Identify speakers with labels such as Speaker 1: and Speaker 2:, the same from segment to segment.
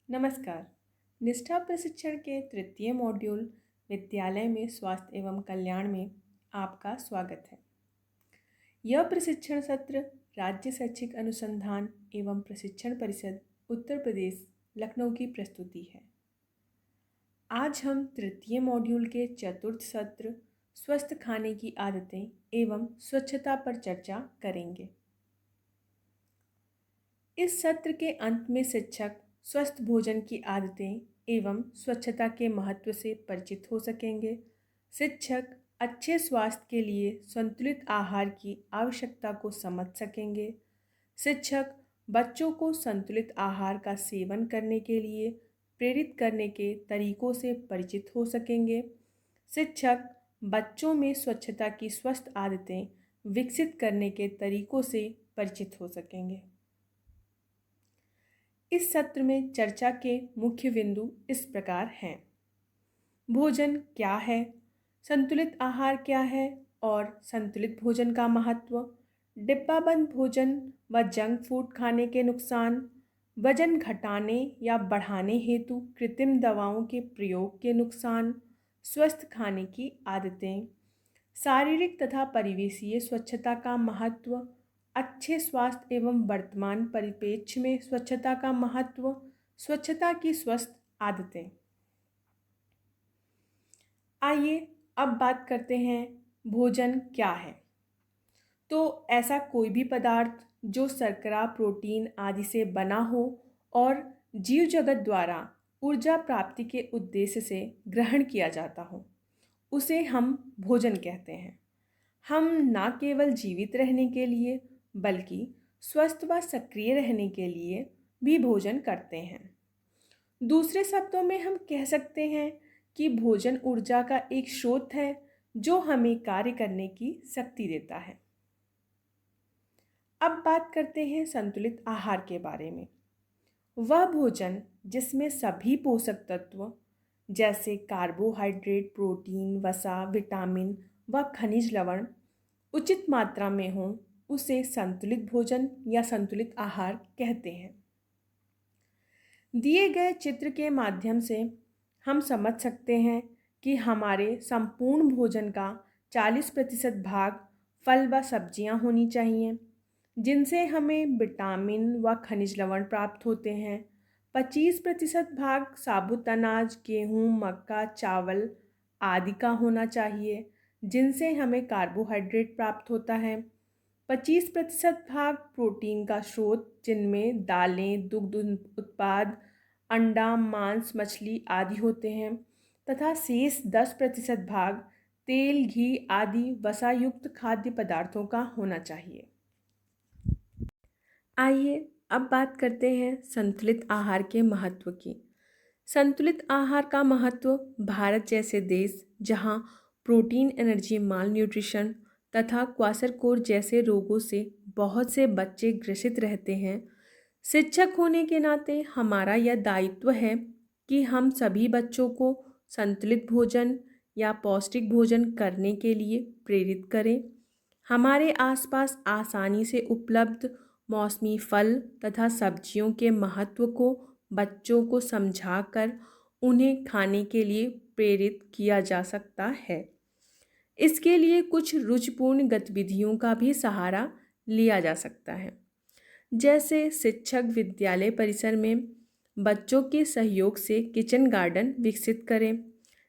Speaker 1: नमस्कार। निष्ठा प्रशिक्षण के तृतीय मॉड्यूल विद्यालय में स्वास्थ्य एवं कल्याण में आपका स्वागत है। यह प्रशिक्षण सत्र राज्य शैक्षिक अनुसंधान एवं प्रशिक्षण परिषद उत्तर प्रदेश लखनऊ की प्रस्तुति है। आज हम तृतीय मॉड्यूल के चतुर्थ सत्र स्वस्थ खाने की आदतें एवं स्वच्छता पर चर्चा करेंगे। इस सत्र के अंत में शिक्षक स्वस्थ भोजन की आदतें एवं स्वच्छता के महत्व से परिचित हो सकेंगे। शिक्षक अच्छे स्वास्थ्य के लिए संतुलित आहार की आवश्यकता को समझ सकेंगे। शिक्षक बच्चों को संतुलित आहार का सेवन करने के लिए प्रेरित करने के तरीकों से परिचित हो सकेंगे। शिक्षक बच्चों में स्वच्छता की स्वस्थ आदतें विकसित करने के तरीकों से परिचित हो सकेंगे। इस सत्र में चर्चा के मुख्य बिंदु इस प्रकार हैं। भोजन क्या है, संतुलित आहार क्या है और संतुलित भोजन का महत्व, डिब्बाबंद भोजन व जंक फूड खाने के नुकसान, वजन घटाने या बढ़ाने हेतु कृत्रिम दवाओं के प्रयोग के नुकसान, स्वस्थ खाने की आदतें, शारीरिक तथा परिवेशीय स्वच्छता का महत्व, अच्छे स्वास्थ्य एवं वर्तमान परिप्रेक्ष्य में स्वच्छता का महत्व, स्वच्छता की स्वस्थ आदतें। आइए अब बात करते हैं भोजन क्या है। तो ऐसा कोई भी पदार्थ जो शर्करा, प्रोटीन आदि से बना हो और जीव जगत द्वारा ऊर्जा प्राप्ति के उद्देश्य से ग्रहण किया जाता हो, उसे हम भोजन कहते हैं। हम न केवल जीवित रहने के लिए बल्कि स्वस्थ व सक्रिय रहने के लिए भी भोजन करते हैं। दूसरे शब्दों में हम कह सकते हैं कि भोजन ऊर्जा का एक स्रोत है जो हमें कार्य करने की शक्ति देता है। अब बात करते हैं संतुलित आहार के बारे में। वह भोजन जिसमें सभी पोषक तत्व जैसे कार्बोहाइड्रेट, प्रोटीन, वसा, विटामिन व खनिज लवण उचित मात्रा में हो, उसे संतुलित भोजन या संतुलित आहार कहते हैं। दिए गए चित्र के माध्यम से हम समझ सकते हैं कि हमारे संपूर्ण भोजन का 40% भाग फल व सब्जियां होनी चाहिए, जिनसे हमें विटामिन व खनिज लवण प्राप्त होते हैं। 25% भाग साबुत अनाज, गेहूँ, मक्का, चावल आदि का होना चाहिए, जिनसे हमें कार्बोहाइड्रेट प्राप्त होता है। 25% भाग प्रोटीन का स्रोत, जिनमें दालें, दुग्ध उत्पाद, अंडा, मांस, मछली आदि होते हैं, तथा शेष 10% भाग तेल, घी आदि वसायुक्त खाद्य पदार्थों का होना चाहिए। आइए अब बात करते हैं संतुलित आहार के महत्व की। संतुलित आहार का महत्व भारत जैसे देश जहां प्रोटीन, एनर्जी, माल न्यूट्रिशन तथा क्वाशरकोर जैसे रोगों से बहुत से बच्चे ग्रसित रहते हैं, शिक्षक होने के नाते हमारा यह दायित्व है कि हम सभी बच्चों को संतुलित भोजन या पौष्टिक भोजन करने के लिए प्रेरित करें। हमारे आसपास आसानी से उपलब्ध मौसमी फल तथा सब्जियों के महत्व को बच्चों को समझाकर उन्हें खाने के लिए प्रेरित किया जा सकता है। इसके लिए कुछ रुचिपूर्ण गतिविधियों का भी सहारा लिया जा सकता है, जैसे शिक्षक विद्यालय परिसर में बच्चों के सहयोग से किचन गार्डन विकसित करें,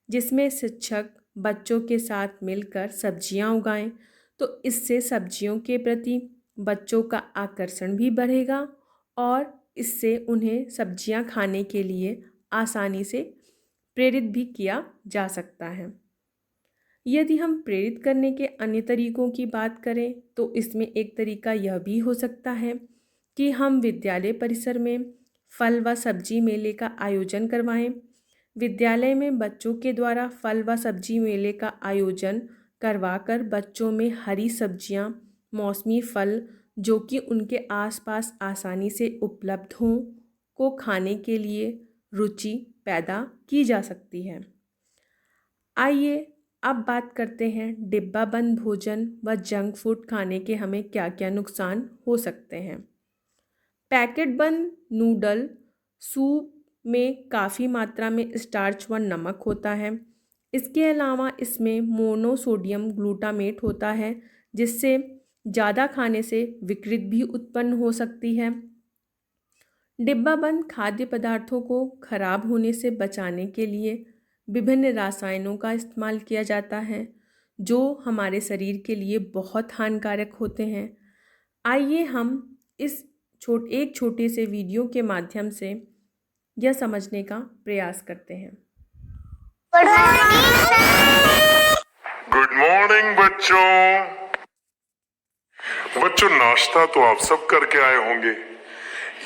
Speaker 1: जिसमें शिक्षक बच्चों के साथ मिलकर सब्जियां उगाएं, तो इससे सब्जियों के प्रति बच्चों का आकर्षण भी बढ़ेगा और इससे उन्हें सब्जियां खाने के लिए आसानी से प्रेरित भी किया जा सकता है। यदि हम प्रेरित करने के अन्य तरीकों की बात करें तो इसमें एक तरीका यह भी हो सकता है कि हम विद्यालय परिसर में फल व सब्जी मेले का आयोजन करवाएं। विद्यालय में बच्चों के द्वारा फल व सब्जी मेले का आयोजन करवाकर बच्चों में हरी सब्जियां, मौसमी फल जो कि उनके आसपास आसानी से उपलब्ध हों को खाने के लिए रुचि पैदा की जा सकती है। आइए अब बात करते हैं डिब्बाबंद भोजन व जंक फूड खाने के हमें क्या क्या नुकसान हो सकते हैं। पैकेट बंद नूडल, सूप, में काफ़ी मात्रा में स्टार्च व नमक होता है। इसके अलावा इसमें मोनोसोडियम ग्लूटामेट होता है, जिससे ज़्यादा खाने से विकृत भी उत्पन्न हो सकती है। डिब्बाबंद खाद्य पदार्थों को खराब होने से बचाने के लिए विभिन्न रसायनों का इस्तेमाल किया जाता है, जो हमारे शरीर के लिए बहुत हानिकारक होते हैं। आइए हम इस एक छोटे से वीडियो के माध्यम से यह समझने का प्रयास करते हैं।
Speaker 2: गुड मॉर्निंग बच्चों। बच्चों, नाश्ता तो आप सब करके आए होंगे।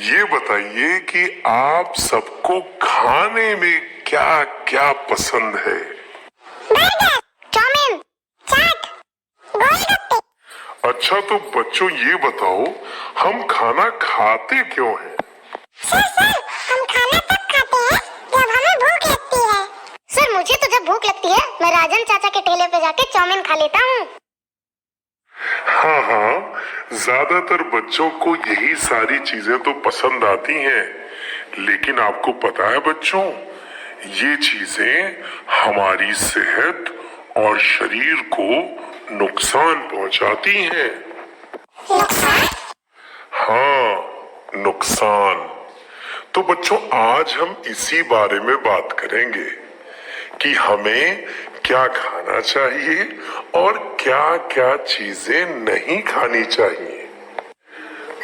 Speaker 2: ये बताइए कि आप सबको खाने में क्या क्या पसंद है?
Speaker 3: बर्गर, चाउमीन, चाट, गोलगप्पे।
Speaker 2: अच्छा, तो बच्चों ये बताओ, हम खाना खाते क्यों हैं?
Speaker 3: सर, हम खाना तब खाते हैं जब हमें भूख लगती है। सर, मुझे तो जब भूख लगती है मैं राजन चाचा के ठेले पे जाके चाउमीन खा लेता हूँ।
Speaker 2: हाँ, ज्यादातर बच्चों को यही सारी चीजें तो पसंद आती हैं, लेकिन आपको पता है बच्चों, ये चीजें हमारी सेहत और शरीर को नुकसान पहुंचाती हैं।
Speaker 3: नुकसान?
Speaker 2: हाँ, नुकसान। तो बच्चों, आज हम इसी बारे में बात करेंगे कि हमें क्या खाना चाहिए और क्या क्या चीजें नहीं खानी चाहिए।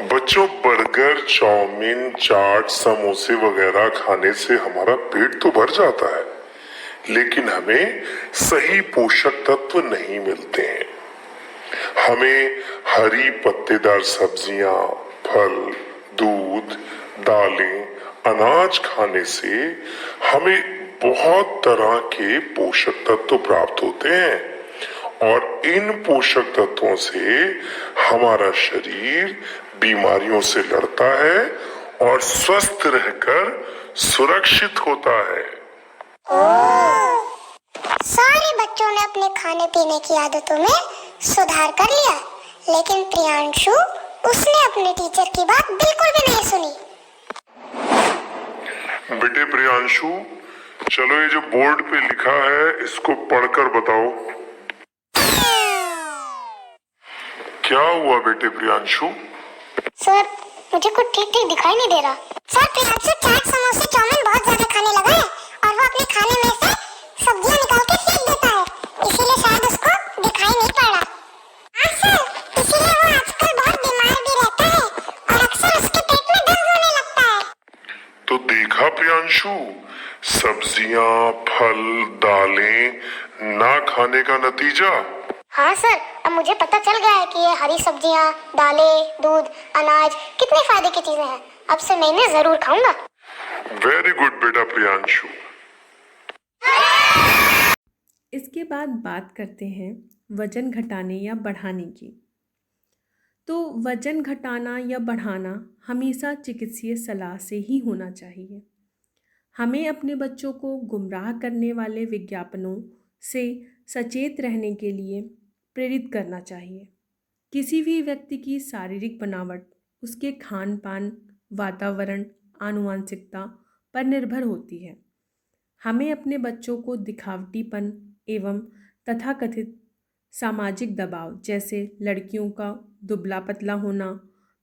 Speaker 2: बच्चों, बर्गर, चाउमीन, चाट, समोसे वगैरह खाने से हमारा पेट तो भर जाता है, लेकिन हमें सही पोषक तत्व नहीं मिलते हैं। हमें हरी पत्तेदार सब्जियां, फल, दूध, दालें, अनाज खाने से हमें बहुत तरह के पोषक तत्व प्राप्त होते हैं और इन पोषक तत्वों से हमारा शरीर बीमारियों से लड़ता है और स्वस्थ रहकर सुरक्षित होता है।
Speaker 3: सारे बच्चों ने अपने खाने पीने की आदतों में सुधार कर लिया, लेकिन प्रियांशु, उसने अपने टीचर की बात बिल्कुल भी नहीं सुनी।
Speaker 2: बेटे प्रियांशु, चलो ये जो बोर्ड पे लिखा है इसको पढ़कर बताओ। क्या हुआ बेटे प्रियांशु?
Speaker 3: सर, मुझे कुछ ठीक ठीक दिखाई नहीं दे रहा। सर, प्रियांशु चाट, समोसे, चाउमीन बहुत ज्यादा खाने लगा है और वो अपने खाने में से सब्जियां निकाल के फेंक देता है, इसीलिए शायद उसको दिखाई नहीं पड़ रहा। हाँ सर, इसीलिए वो आजकल बहुत बीमार भी रहता है और अक्सर उसके पेट में दर्द होने लगता है।
Speaker 2: तो देखा प्रियांशु, सब्जियां, फल, दालें ना खाने का नतीजा।
Speaker 3: हाँ सर, अब मुझे पता चल गया है कि ये हरी सब्जियां, दालें, दूध, अनाज कितने फायदे की चीजें हैं। अब से मैं इन्हें जरूर खाऊंगा।
Speaker 2: वेरी गुड बेटा प्रियांशु।
Speaker 1: इसके बाद बात करते हैं वजन घटाने या बढ़ाने की। तो वजन घटाना या बढ़ाना हमेशा चिकित्सीय सलाह से ही होना चाहिए। हमें अपने बच्चों को गुमराह करने वाले विज्ञापनों से सचेत रहने के लिए प्रेरित करना चाहिए। किसी भी व्यक्ति की शारीरिक बनावट उसके खान पान, वातावरण, आनुवंशिकता पर निर्भर होती है। हमें अपने बच्चों को दिखावटीपन एवं तथाकथित सामाजिक दबाव, जैसे लड़कियों का दुबला पतला होना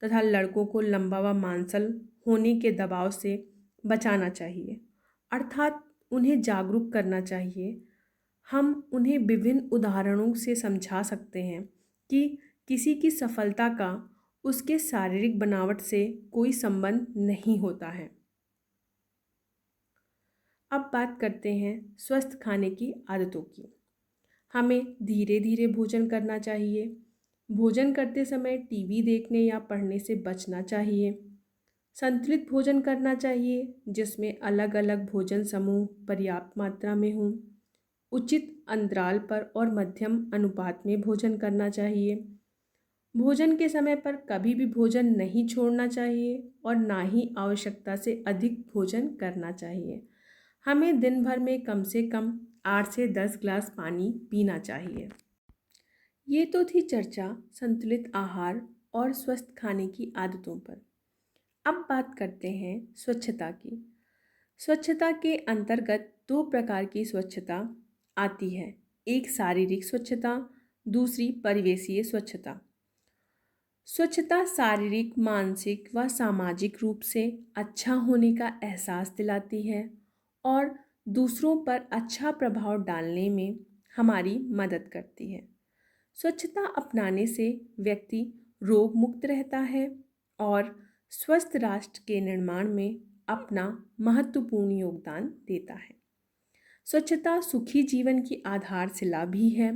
Speaker 1: तथा लड़कों को लंबा व मांसल होने के दबाव से बचाना चाहिए, अर्थात उन्हें जागरूक करना चाहिए। हम उन्हें विभिन्न उदाहरणों से समझा सकते हैं कि किसी की सफलता का उसके शारीरिक बनावट से कोई संबंध नहीं होता है। अब बात करते हैं स्वस्थ खाने की आदतों की। हमें धीरे धीरे भोजन करना चाहिए। भोजन करते समय टीवी देखने या पढ़ने से बचना चाहिए। संतुलित भोजन करना चाहिए, जिसमें अलग अलग भोजन समूह पर्याप्त मात्रा में हों। उचित अंतराल पर और मध्यम अनुपात में भोजन करना चाहिए। भोजन के समय पर कभी भी भोजन नहीं छोड़ना चाहिए और ना ही आवश्यकता से अधिक भोजन करना चाहिए। हमें दिन भर में कम से कम 8 से 10 ग्लास पानी पीना चाहिए। ये तो थी चर्चा संतुलित आहार और स्वस्थ खाने की आदतों पर। अब बात करते हैं स्वच्छता की। स्वच्छता के अंतर्गत दो प्रकार की स्वच्छता आती है, एक शारीरिक स्वच्छता, दूसरी परिवेशीय स्वच्छता। स्वच्छता शारीरिक, मानसिक व सामाजिक रूप से अच्छा होने का एहसास दिलाती है और दूसरों पर अच्छा प्रभाव डालने में हमारी मदद करती है। स्वच्छता अपनाने से व्यक्ति रोग मुक्त रहता है और स्वस्थ राष्ट्र के निर्माण में अपना महत्वपूर्ण योगदान देता है। स्वच्छता सुखी जीवन की आधारशिला भी है।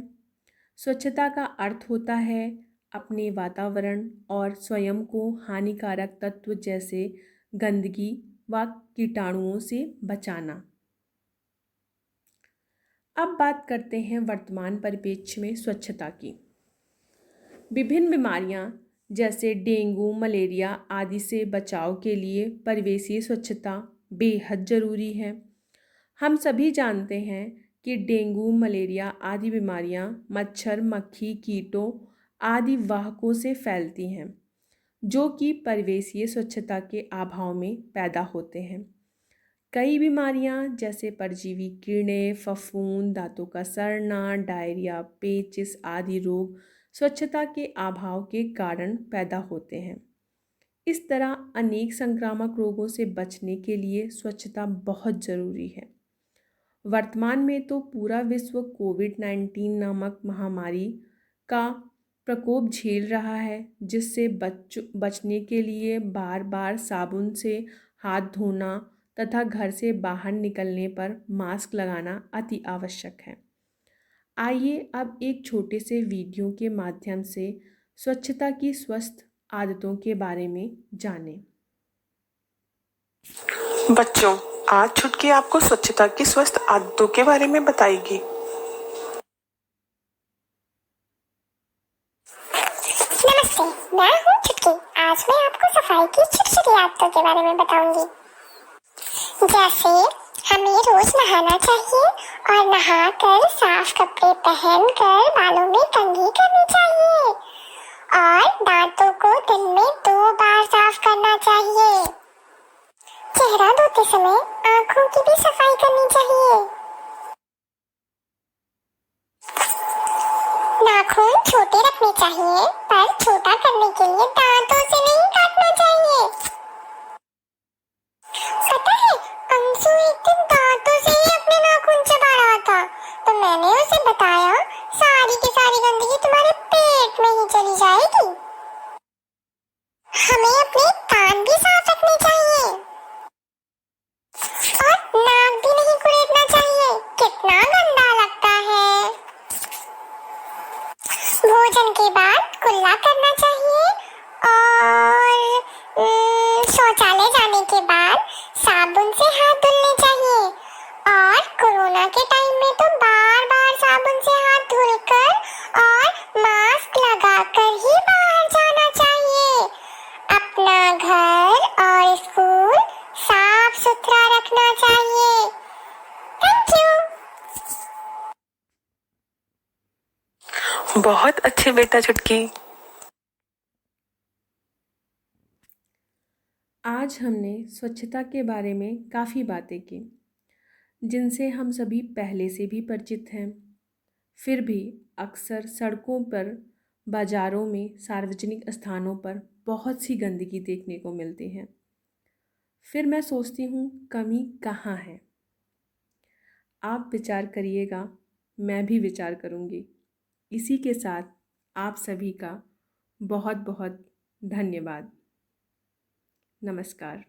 Speaker 1: स्वच्छता का अर्थ होता है अपने वातावरण और स्वयं को हानिकारक तत्व जैसे गंदगी व कीटाणुओं से बचाना। अब बात करते हैं वर्तमान परिप्रेक्ष्य में स्वच्छता की। विभिन्न बीमारियां जैसे डेंगू, मलेरिया आदि से बचाव के लिए परिवेशीय स्वच्छता बेहद ज़रूरी है। हम सभी जानते हैं कि डेंगू, मलेरिया आदि बीमारियां मच्छर, मक्खी, कीटों आदि वाहकों से फैलती हैं, जो कि परिवेशीय स्वच्छता के अभाव में पैदा होते हैं। कई बीमारियां जैसे परजीवी कीड़े, फफूंद, दांतों का सड़ना, डायरिया, पेचिश आदि रोग स्वच्छता के अभाव के कारण पैदा होते हैं। इस तरह अनेक संक्रामक रोगों से बचने के लिए स्वच्छता बहुत ज़रूरी है। वर्तमान में तो पूरा विश्व कोविड-19 नामक महामारी का प्रकोप झेल रहा है, जिससे बचने के लिए बार बार साबुन से हाथ धोना तथा घर से बाहर निकलने पर मास्क लगाना अति आवश्यक है। आइए अब एक छोटे से वीडियो के माध्यम से स्वच्छता की स्वस्थ आदतों के बारे में जानें।
Speaker 4: बच्चों, आज छुटकी आपको स्वच्छता की स्वस्थ आदतों के बारे में बताएगी।
Speaker 3: नमस्ते, मैं हूँ चुटकी। आज मैं आपको सफाई की छोटी छोटी आदतों के बारे में बताऊंगी। जैसे हमें रोज नहाना चाहिए और नहाकर साफ कपड़े पहनकर बालों में कंघी करनी चाहिए और दांतों को दिन में 2 बार साफ करना चाहिए। चेहरा धोते समय आंखों की भी सफाई करनी चाहिए। नाखून छोटे रखने चाहिए, पर छोटा करने के लिए दांतों से नहीं काटना चाहिए। पता है, अंशु एक दिन दांतों से ही अपने नाखून चबा रहा था, तो मैंने उसे बताया सारी की सारी गंदगी तुम्हारे पेट में ही चली जाएगी। हमें अपने कान भी साफ रखने चाहिए और नाक भी नहीं कुरेदना चाहिए, कितना गंदा लगता है। भोजन के बाद कुल्ला करना चाहिए और शौचालय जाने के बाद साबुन से हाथ धुलने चाहिए और कोरोना के टाइम में तो बार बार साबुन से हाथ धुलकर और मास्क लगाकर ही बाहर जाना चाहिए। अपना घर और स्कूल साफ सुथरा रखना चाहिए। Thank you.
Speaker 4: बहुत अच्छे बेटा छुटकी।
Speaker 1: आज हमने स्वच्छता के बारे में काफ़ी बातें की, जिनसे हम सभी पहले से भी परिचित हैं। फिर भी अक्सर सड़कों पर, बाज़ारों में, सार्वजनिक स्थानों पर बहुत सी गंदगी देखने को मिलती है। फिर मैं सोचती हूँ, कमी कहाँ है? आप विचार करिएगा, मैं भी विचार करूँगी। इसी के साथ आप सभी का बहुत बहुत धन्यवाद। नमस्कार।